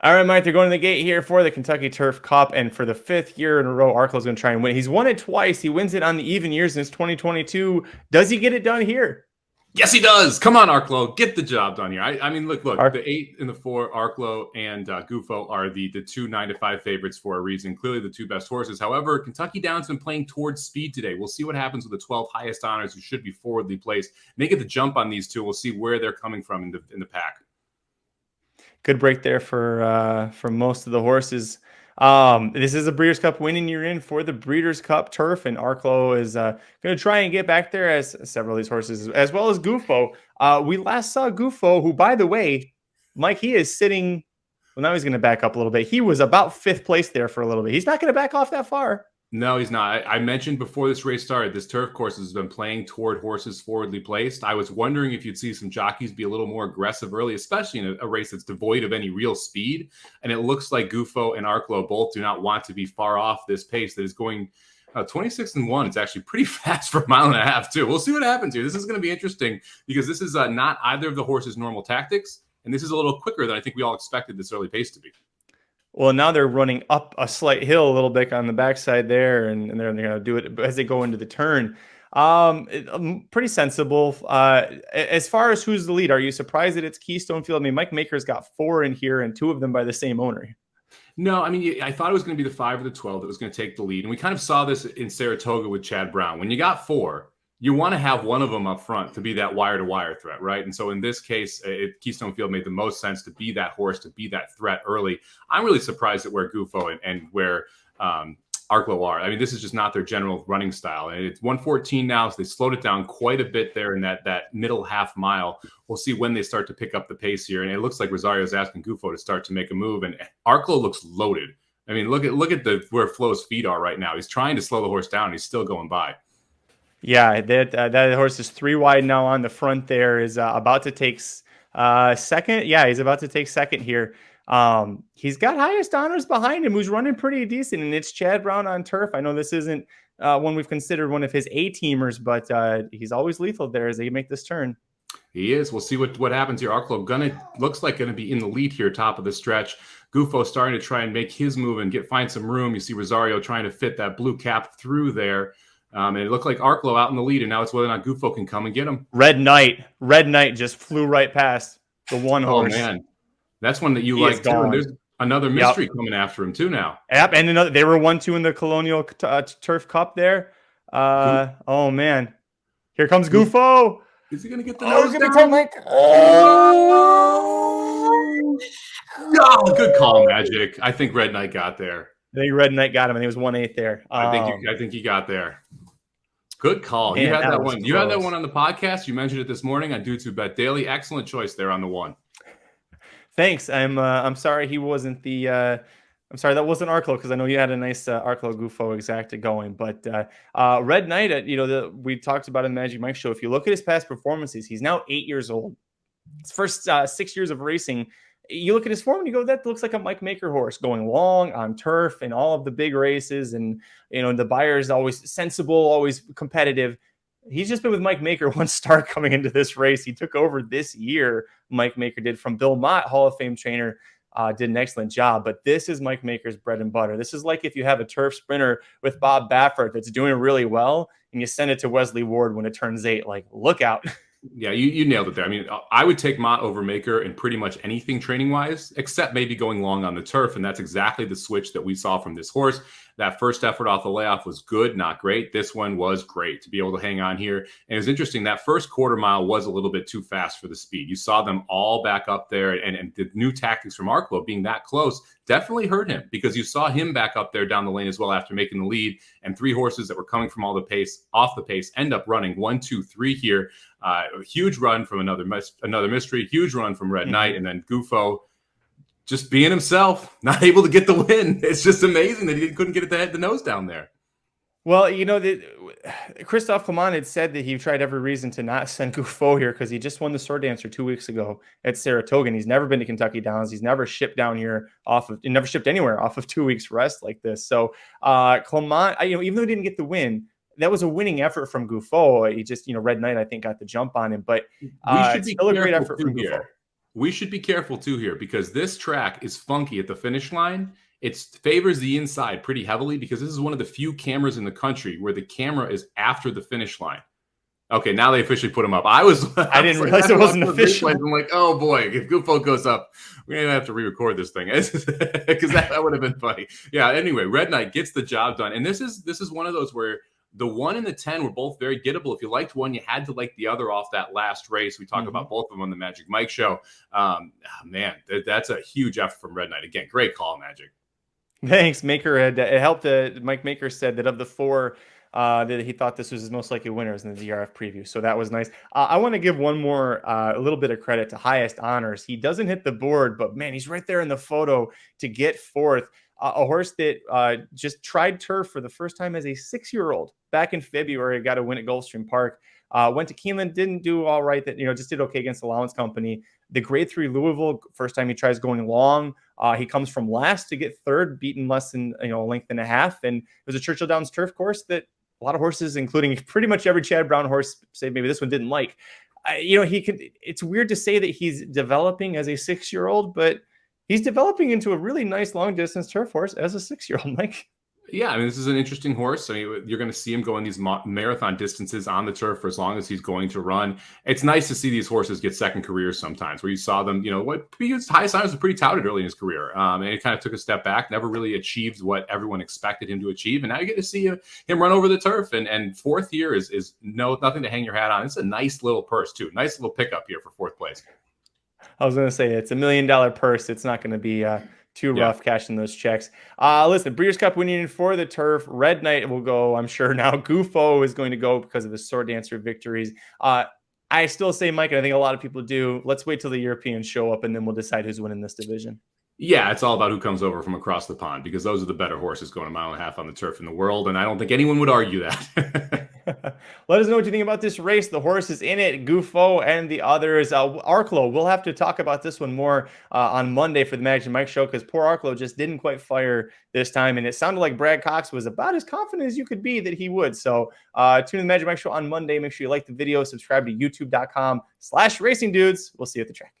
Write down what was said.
All right, Mike, they're going to the gate here for the Kentucky Turf Cup, and for the fifth year in a row, Arkell's going to try and win. He's won it twice. He wins it on the even years since 2022. Does he get it done here? Yes, he does. Come on, Arklow, get the job done here. I mean, look, Ark- the 8 and the 4, Arklow and Gufo are the 2 9-5 favorites for a reason. Clearly, the two best horses. However, Kentucky Down's been playing towards speed today. We'll see what happens with the 12 highest honors, who should be forwardly placed. And they get the jump on these two. We'll see where they're coming from in the pack. Good break there for most of the horses. This is a Breeders' Cup winning year in for the Breeders' Cup Turf, and Arklow is going to try and get back there, as several of these horses, as well as Gufo. We last saw Gufo, who, by the way, Mike, he is sitting. Well, now he's going to back up a little bit. He was about fifth place there for a little bit. He's not going to back off that far. No, he's not. I mentioned before this race started, this turf course has been playing toward horses forwardly placed. I was wondering if you'd see some jockeys be a little more aggressive early, especially in a race that's devoid of any real speed. And it looks like Gufo and Arklow both do not want to be far off this pace that is going 26-1. It's actually pretty fast for a mile and a half, too. We'll see what happens here. This is going to be interesting because this is not either of the horses' normal tactics. And this is a little quicker than I think we all expected this early pace to be. Well, now they're running up a slight hill a little bit on the backside there, and they're going to do it as they go into the turn. Pretty sensible. As far as who's the lead, are you surprised that it's Keystone Field? I mean, Mike Maker's got 4 in here, and 2 of them by the same owner. No, I mean, I thought it was going to be the 5 or the 12 that was going to take the lead. And we kind of saw this in Saratoga with Chad Brown. When you got 4, you want to have one of them up front to be that wire-to-wire threat, right? And so in this case, Keystone Field made the most sense to be that horse, to be that threat early. I'm really surprised at where Gufo and where Arklow are. I mean, this is just not their general running style. And it's 114 now, so they slowed it down quite a bit there in that middle half mile. We'll see when they start to pick up the pace here. And it looks like Rosario's asking Gufo to start to make a move. And Arklow looks loaded. I mean, look at where Flo's feet are right now. He's trying to slow the horse down. He's still going by. Yeah, that horse is 3 wide now on the front there, is about to take second. Yeah, he's about to take second here. He's got highest honors behind him, who's running pretty decent, and it's Chad Brown on turf. I know this isn't one we've considered one of his A-teamers, but he's always lethal there as they make this turn. He is. We'll see what happens here. Arklow looks like going to be in the lead here, top of the stretch. Gufo starting to try and make his move and find some room. You see Rosario trying to fit that blue cap through there. And it looked like Arklow out in the lead, and now it's whether or not Gufo can come and get him. Red Knight just flew right past the one horse. Oh, man. That's one that you like, too. And there's another mystery coming after him, too, now. Yep, and they were 1-2 in the Colonial Turf Cup there. Oh, man. Here comes Gufo. Is he going to get the nose down? Oh, good call, Magic. I think Red Knight got there. I think Red Knight got him, and he was 1/8 there. I think he got there. Good call. Man, you had that one. Close. You had that one on the podcast. You mentioned it this morning on Do2 Bet Daily. Excellent choice there on the 1. Thanks. I'm sorry he wasn't the. I'm sorry that wasn't Arklow, because I know you had a nice Arklow Gufo exacta going. But Red Knight, we talked about in the Magic Mike show. If you look at his past performances, he's now 8 years old. His first 6 years of racing. You look at his form and you go, that looks like a Mike Maker horse going long on turf in all of the big races. And, the buyer is always sensible, always competitive. He's just been with Mike Maker one start coming into this race. He took over this year. Mike Maker did from Bill Mott, Hall of Fame trainer, did an excellent job. But this is Mike Maker's bread and butter. This is like if you have a turf sprinter with Bob Baffert that's doing really well and you send it to Wesley Ward when it turns 8, like, look out. Yeah, you nailed it there. I mean, I would take Mott over Maker in pretty much anything training-wise, except maybe going long on the turf, and that's exactly the switch that we saw from this horse. That first effort off the layoff was good, not great. This one was great to be able to hang on here. And it was interesting, that first quarter mile was a little bit too fast for the speed. You saw them all back up there, and the new tactics from Arklow being that close definitely hurt him, because you saw him back up there down the lane as well after making the lead, and 3 horses that were coming from off the pace end up running 1, 2, 3 here. A huge run from another mystery, huge run from Red Knight, and then Gufo just being himself, not able to get the win. It's just amazing that he couldn't get the nose down there. Well, Christophe Clement had said that he tried every reason to not send Gufo here because he just won the Sword Dancer 2 weeks ago at Saratoga, and he's never been to Kentucky Downs. He's never shipped down here never shipped anywhere off of 2 weeks rest like this. So Clement, even though he didn't get the win, that was a winning effort from Gufo. He just, Red Knight, I think, got the jump on him, but we should be still a great effort from Gufo. We should be careful too here because this track is funky at the finish line. It favors the inside pretty heavily because this is one of the few cameras in the country where the camera is after the finish line. Okay, now they officially put him up. I I didn't realize it wasn't official. I'm like, oh boy, if Gufo goes up, we're gonna have to re-record this thing because that would have been funny. Yeah. Anyway, Red Knight gets the job done, and this is one of those where the 1 and the 10 were both very gettable. If you liked one, you had to like the other off that last race. We talk about both of them on the Magic Mike show. Man, that's a huge effort from Red Knight. Again, great call, Magic. Thanks, Maker. It helped. Mike Maker said that of the 4, that he thought this was his most likely winners in the DRF preview. So that was nice. I want to give one more, a little bit of credit to Highest Honors. He doesn't hit the board, but man, he's right there in the photo to get 4th. A horse that just tried turf for the first time as a 6-year-old back in February, got a win at Gulfstream Park. Went to Keeneland, didn't do all right. That just did okay against Allowance Company. The Grade 3 Louisville, first time he tries going long. He comes from last to get 3rd, beaten less than a length and a half. And it was a Churchill Downs turf course that a lot of horses, including pretty much every Chad Brown horse, say maybe this one didn't like. He could. It's weird to say that he's developing as a 6-year-old, but he's developing into a really nice long distance turf horse as a 6-year-old, Mike. Yeah, I mean, this is an interesting horse. I mean, you're going to see him going these marathon distances on the turf for as long as he's going to run. It's nice to see these horses get second careers sometimes, where you saw them, his Highest Honors was pretty touted early in his career. And he kind of took a step back, never really achieved what everyone expected him to achieve. And now you get to see him run over the turf. And 4th year is nothing to hang your hat on. It's a nice little purse, too. Nice little pickup here for 4th place. I was going to say, it's $1 million purse. It's not going to be too rough cashing those checks. Listen, Breeders' Cup winning for the turf. Red Knight will go, I'm sure now. Gufo is going to go because of his sword dancer victories. I still say, Mike, and I think a lot of people do, let's wait till the Europeans show up and then we'll decide who's winning this division. Yeah, it's all about who comes over from across the pond because those are the better horses going 1.5 miles on the turf in the world. And I don't think anyone would argue that. Let us know what you think about this race. The horses in it, Gufo and the others. Arklow, we'll have to talk about this one more on Monday for the Magic Mike show because poor Arklow just didn't quite fire this time. And it sounded like Brad Cox was about as confident as you could be that he would. So tune in to the Magic Mike show on Monday. Make sure you like the video, subscribe to youtube.com/racing dudes. We'll see you at the track.